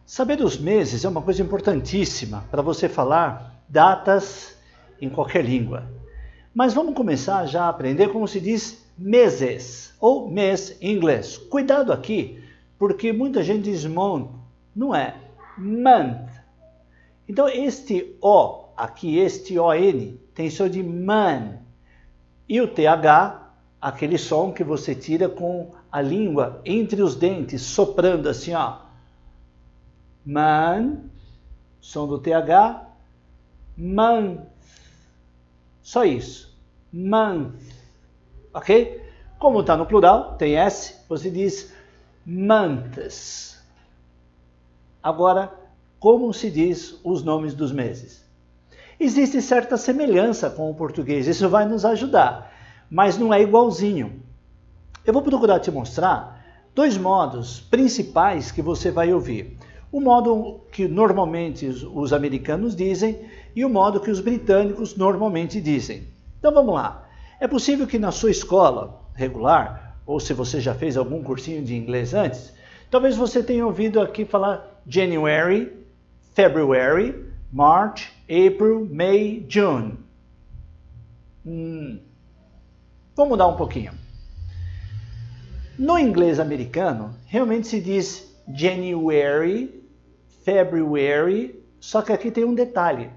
Saber dos meses é uma coisa importantíssima para você falar datas em qualquer língua. Mas vamos começar já a aprender como se diz meses, ou mês em inglês. Cuidado aqui, porque muita gente diz month, não é, month. Então este O aqui, este ON, tem som de man. E o TH, aquele som que você tira com a língua entre os dentes, soprando assim, ó. Man, som do TH, month. Só isso. Month. Ok? Como está no plural, tem S, você diz months. Agora, como se diz os nomes dos meses? Existe certa semelhança com o português, isso vai nos ajudar, mas não é igualzinho. Eu vou procurar te mostrar dois modos principais que você vai ouvir. O modo que normalmente os americanos dizem e o modo que os britânicos normalmente dizem. Então vamos lá. É possível que na sua escola regular, ou se você já fez algum cursinho de inglês antes, talvez você tenha ouvido aqui falar January, February, March, April, May, June. Vamos mudar um pouquinho. No inglês americano, realmente se diz January, February, só que aqui tem um detalhe.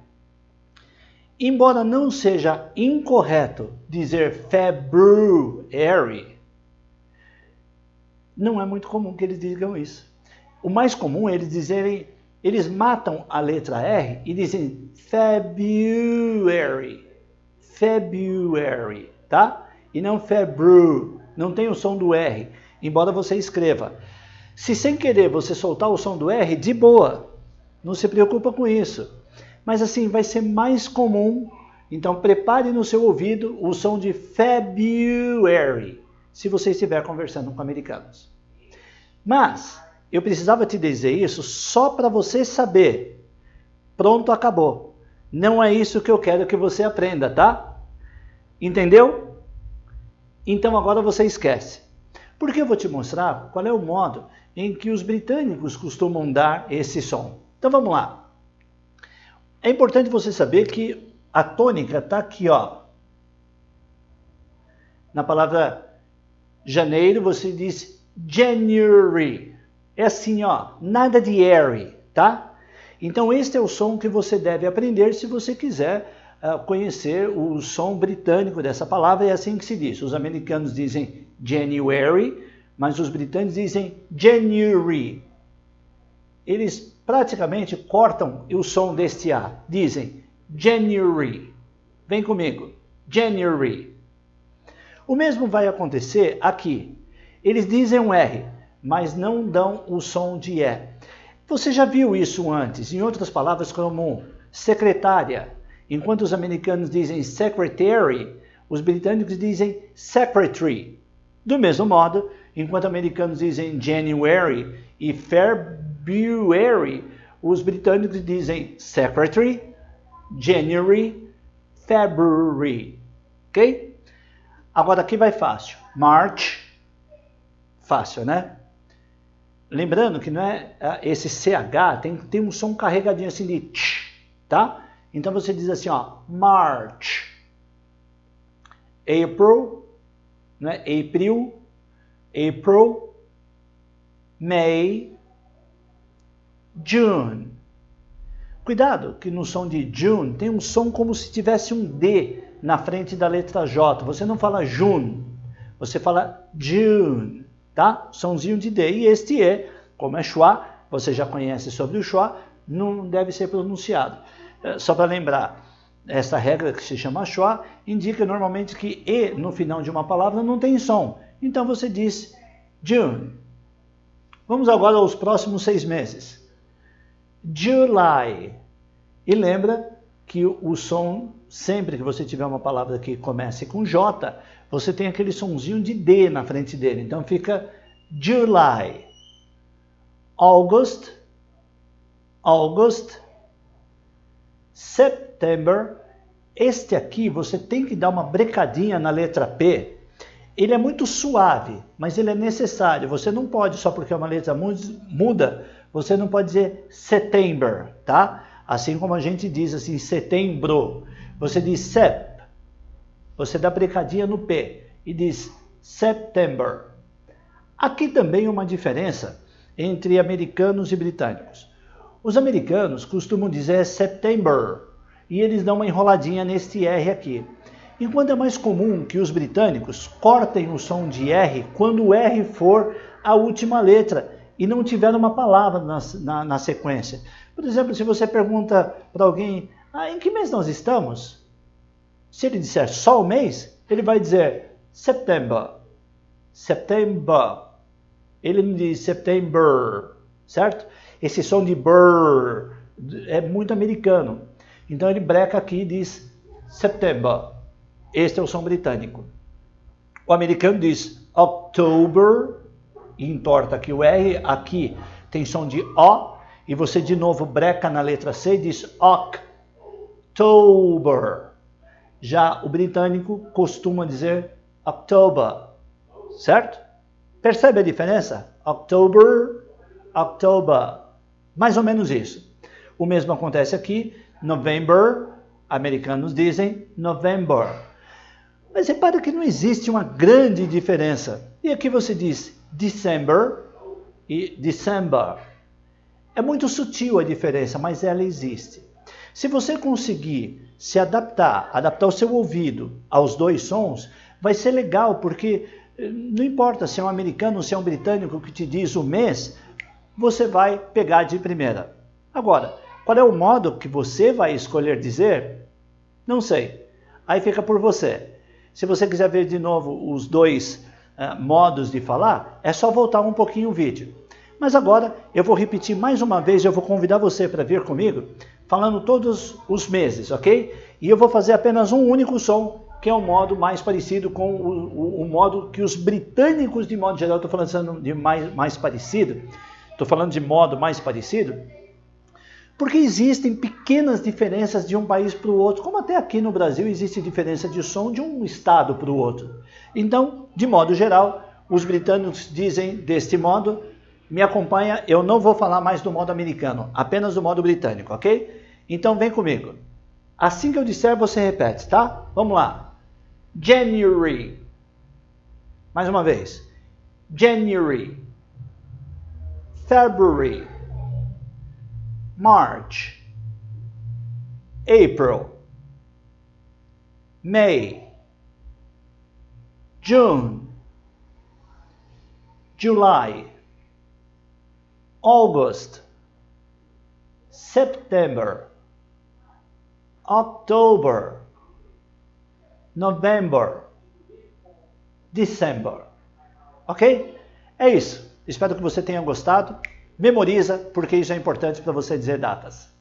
Embora não seja incorreto dizer February, não é muito comum que eles digam isso. O mais comum é eles dizerem, eles matam a letra R e dizem February, February, tá? E não February, não tem o som do R, embora você escreva. Se sem querer você soltar o som do R, de boa, não se preocupa com isso. Mas assim, vai ser mais comum, então prepare no seu ouvido o som de February, se você estiver conversando com americanos. Mas, eu precisava te dizer isso só para você saber. Pronto, acabou. Não é isso que eu quero que você aprenda, tá? Entendeu? Então agora você esquece. Porque eu vou te mostrar qual é o modo em que os britânicos costumam dar esse som. Então vamos lá. É importante você saber que a tônica está aqui, ó. Na palavra janeiro você diz January. É assim, ó, nada de airy, tá? Então este é o som que você deve aprender se você quiser conhecer o som britânico dessa palavra, é assim que se diz. Os americanos dizem January, mas os britânicos dizem January. Eles praticamente cortam o som deste A, dizem January. Vem comigo, January. O mesmo vai acontecer aqui. Eles dizem um R, mas não dão o som de E. Você já viu isso antes, em outras palavras como secretária. Enquanto os americanos dizem secretary, os britânicos dizem secretary. Do mesmo modo, enquanto americanos dizem January e February, os britânicos dizem secretary, January, February. Ok? Agora aqui vai fácil. March, fácil, né? Lembrando que não é esse CH, tem um som carregadinho assim de tch, tá? Então você diz assim, ó, March. April, não é? April, May, June. Cuidado que no som de June tem um som como se tivesse um D na frente da letra J. Você não fala June, você fala June, tá? Somzinho de D. E este E, como é schwa, você já conhece sobre o schwa, não deve ser pronunciado. Só para lembrar, essa regra que se chama schwa indica normalmente que E no final de uma palavra não tem som. Então você diz June. Vamos agora aos próximos 6 meses. July. E lembra que o som, sempre que você tiver uma palavra que comece com J, você tem aquele sonzinho de D na frente dele. Então fica July. August, September. Este aqui você tem que dar uma brecadinha na letra P. Ele é muito suave, mas ele é necessário. Você não pode, só porque uma letra muda, Você não pode dizer September, tá? Assim como a gente diz assim, setembro. Você diz sep. Você dá brecadinha no P e diz September. Aqui também uma diferença entre americanos e britânicos. Os americanos costumam dizer September e eles dão uma enroladinha neste R aqui. Enquanto é mais comum que os britânicos cortem o som de R quando o R for a última letra e não tiver uma palavra na sequência. Por exemplo, se você pergunta para alguém, em que mês nós estamos? Se ele disser só o mês, ele vai dizer September. September. Ele não diz September, certo? Esse som de brr é muito americano. Então ele breca aqui e diz September. Este é o som britânico. O americano diz October, e entorta aqui o R, aqui tem som de O, e você de novo breca na letra C e diz October. Já o britânico costuma dizer October, certo? Percebe a diferença? October, October. Mais ou menos isso. O mesmo acontece aqui. November, americanos dizem November. Mas repara que não existe uma grande diferença. E aqui você diz December e December. É muito sutil a diferença, mas ela existe. Se você conseguir se adaptar o seu ouvido aos dois sons, vai ser legal, porque não importa se é um americano ou se é um britânico que te diz o mês, você vai pegar de primeira. Agora, qual é o modo que você vai escolher dizer? Não sei. Aí fica por você. Se você quiser ver de novo os dois modos de falar, é só voltar um pouquinho o vídeo. Mas agora eu vou repetir mais uma vez, eu vou convidar você para vir comigo, falando todos os meses, ok? E eu vou fazer apenas um único som, que é um modo mais parecido com o modo que os britânicos, de modo geral, estou falando de mais parecido, estou falando de modo mais parecido, porque existem pequenas diferenças de um país para o outro, como até aqui no Brasil existe diferença de som de um estado para o outro. Então, de modo geral, os britânicos dizem deste modo, me acompanha, eu não vou falar mais do modo americano, apenas do modo britânico, ok? Então vem comigo. Assim que eu disser, você repete, tá? Vamos lá. January. Mais uma vez. January. February. March. April. May. June. July. August. September. October. November, December, ok? É isso. Espero que você tenha gostado. Memoriza, porque isso é importante para você dizer datas.